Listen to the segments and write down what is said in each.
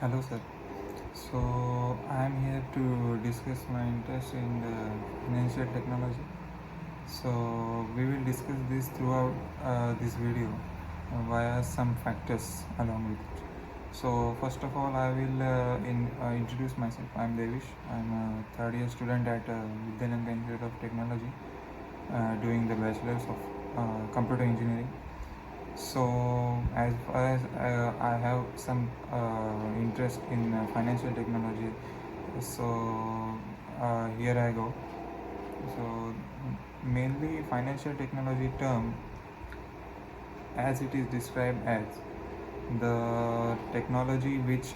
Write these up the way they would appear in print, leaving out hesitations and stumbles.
Hello, sir. So, I am here to discuss my interest in the financial technology. So, we will discuss this throughout this video via some factors along with it. So, first of all, I will introduce myself. I am Devish. I am a third year student at Vidyananda Institute of Technology doing the bachelor's of computer engineering. So, as far as I have some interest in financial technology, so here I go. So, mainly financial technology term, as it is described as the technology which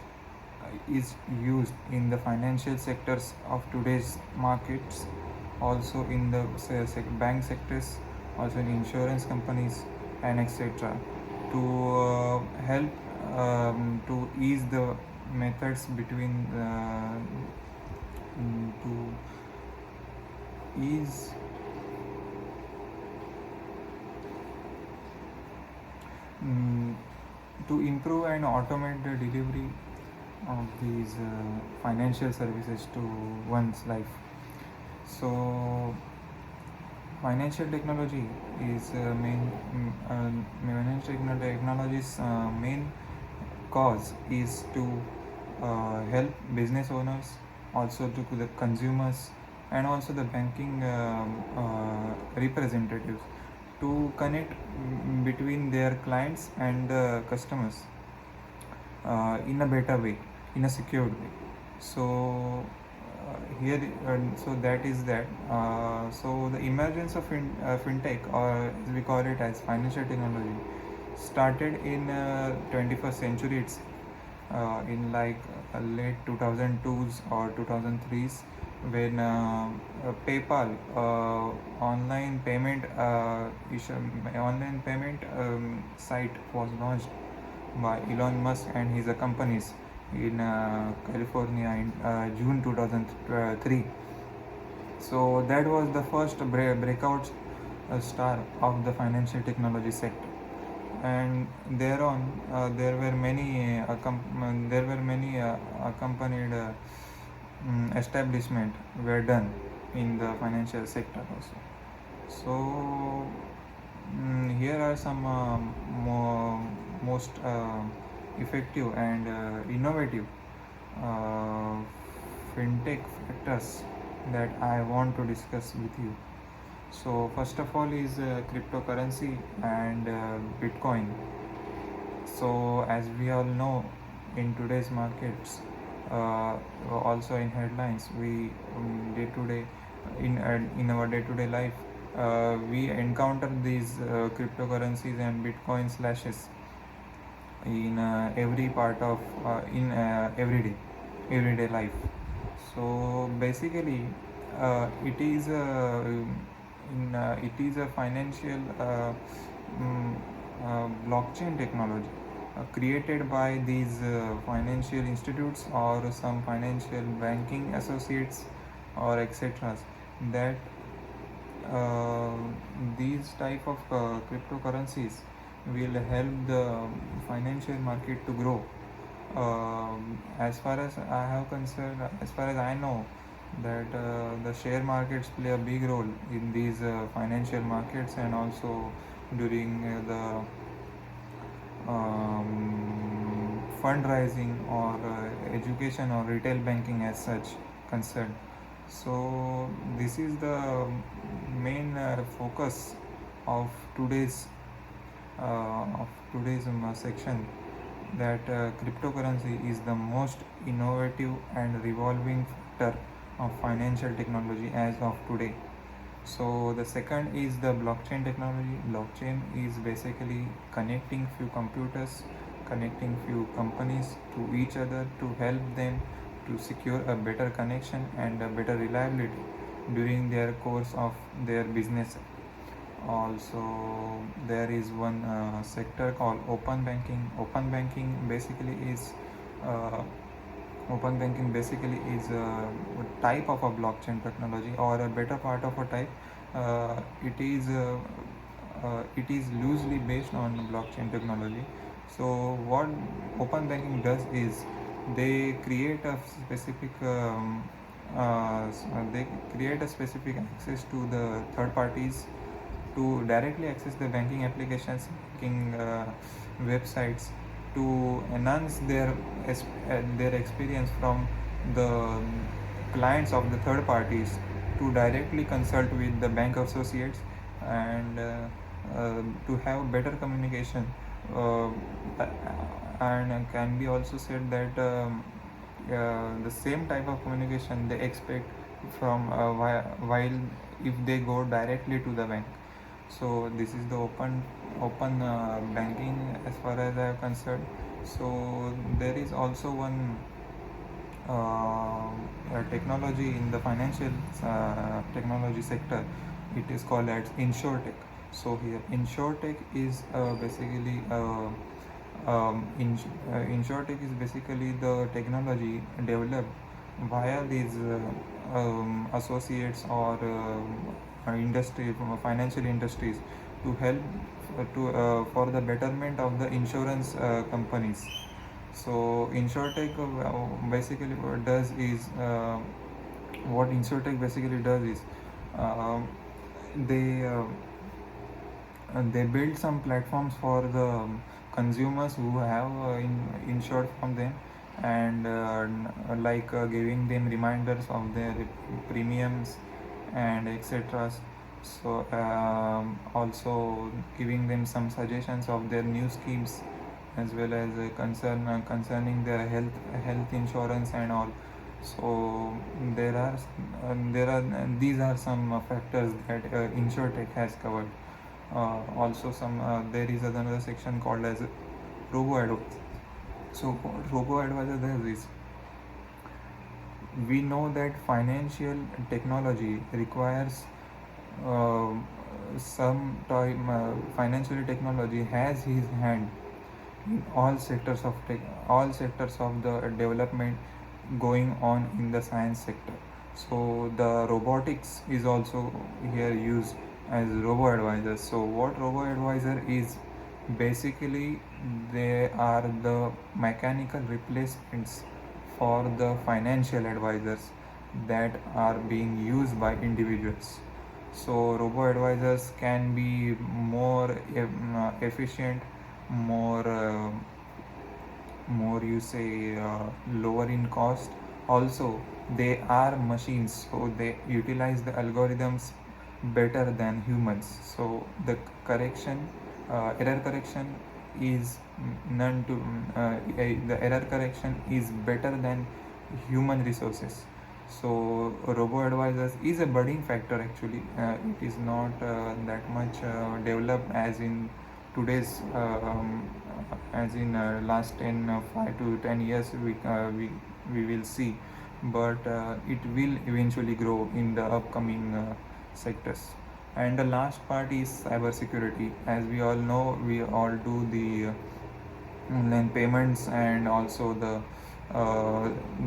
is used in the financial sectors of today's markets, also in the bank sectors, also in insurance companies and etc. to help to ease the methods between to ease mm, to improve and automate the delivery of these financial services to one's life. So, financial technology is financial technology's main cause is to help business owners, also to the consumers, and also the banking representatives to connect between their clients and the customers in a better way, in a secured way. So here, so that is that. So the emergence of fintech, or as we call it as financial technology, started in 21st century itself, in like late 2002s or 2003s, when PayPal online payment online payment site was launched by Elon Musk and his companies in California in June 2003. So that was the first breakout star of the financial technology sector, and thereon there were many accompanied establishment were done in the financial sector also. So here are some most effective and innovative uh, fintech factors that I want to discuss with you. So first of all is cryptocurrency and Bitcoin. So as we all know, in today's markets, also in headlines, we day to day in our day to day life, we encounter these cryptocurrencies and Bitcoin slashes in every part of in everyday life. So basically, it is a financial blockchain technology created by these financial institutes or some financial banking associates or etc. that uh, these type of cryptocurrencies will help the financial market to grow. As far as I have concerned, as far as I know, that the share markets play a big role in these financial markets, and also during the fundraising or education or retail banking as such concerned. So this is the main focus of today's section, that cryptocurrency is the most innovative and revolving factor of financial technology as of today. So the second is the blockchain technology. Blockchain is basically connecting few computers, connecting few companies to each other to help them to secure a better connection and a better reliability during their course of their business. Also, there is one sector called open banking. Uh, open banking basically is a type of a blockchain technology, or a better part of a type. Uh, it is uh, it is loosely based on blockchain technology. So what open banking does is they create a specific they create a specific access to the third parties to directly access the banking applications, banking websites, to enhance their experience from the clients of the third parties, to directly consult with the bank associates, and to have better communication, uh, and can be also said that the same type of communication they expect from while if they go directly to the bank. So this is the open banking as far as I am concerned. So there is also one technology in the financial technology sector. It is called as insurtech. So here insurtech is basically insurtech is basically the technology developed via these associates or industry financial industries to help to for the betterment of the insurance companies. So insurtech basically what insurtech basically does is um they they build some platforms for the consumers who have insured from them, and like giving them reminders of their premiums and etc. So also giving them some suggestions of their new schemes, as well as concerning their health insurance and all. So there are these are some factors that insurtech has covered. Also some there is another section called as robo advisor. So what robo advisor does is, we know that financial technology requires uh, some time financial technology has his hand in all sectors of the development going on in the science sector. So the robotics is also here used as robo advisors. So what robo advisor is, basically they are the mechanical replacements for the financial advisors that are being used by individuals. So robo advisors can be more efficient, more more you say lower in cost. Also they are machines, so they utilize the algorithms better than humans. So the error correction is none to the error correction is better than human resources. So robo advisors is a budding factor actually. It is not that much developed as in today's as in last 10 5 to 10 years we will see, but it will eventually grow in the upcoming sectors. And the last part is cyber security. As we all know, we all do the online payments, and also the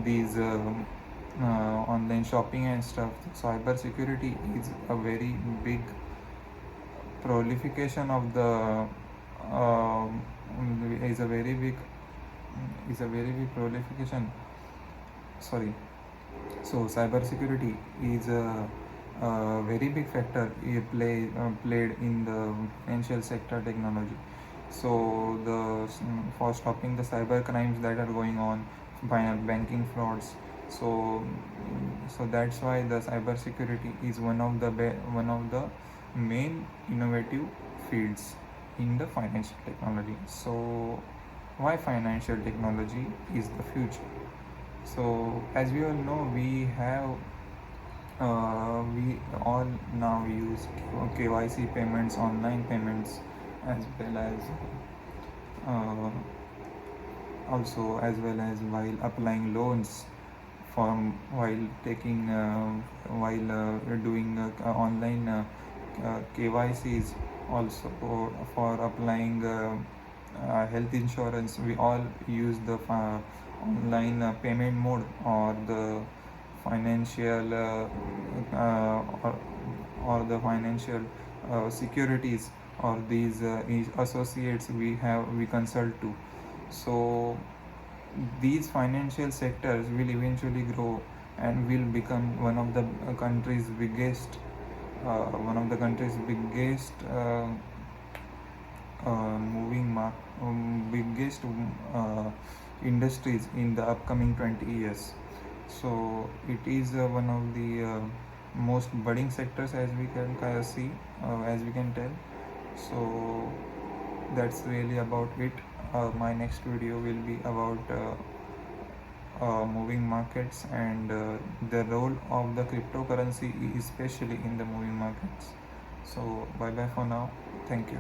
these online shopping and stuff. Cyber security is a very big proliferation of the is a very big proliferation, sorry. So cybersecurity is a very big factor played in the financial sector technology. So for stopping the cyber crimes that are going on, banking frauds. So so that's why the cybersecurity is one of the main innovative fields in the financial technology. So why financial technology is the future? So as we all know, we all now use KYC payments, online payments, as well as uh, also as well as while applying loans, from while taking while doing online KYCs, also for applying health insurance. We all use the online payment mode, or the financial or the financial securities, or these associates we consult to. So these financial sectors will eventually grow and will become one of the country's biggest biggest industries in the upcoming 20 years. So it is one of the most budding sectors, as we can see, as we can tell. So that's really about it. My next video will be about moving markets and the role of the cryptocurrency, especially in the moving markets. So bye bye for now. Thank you.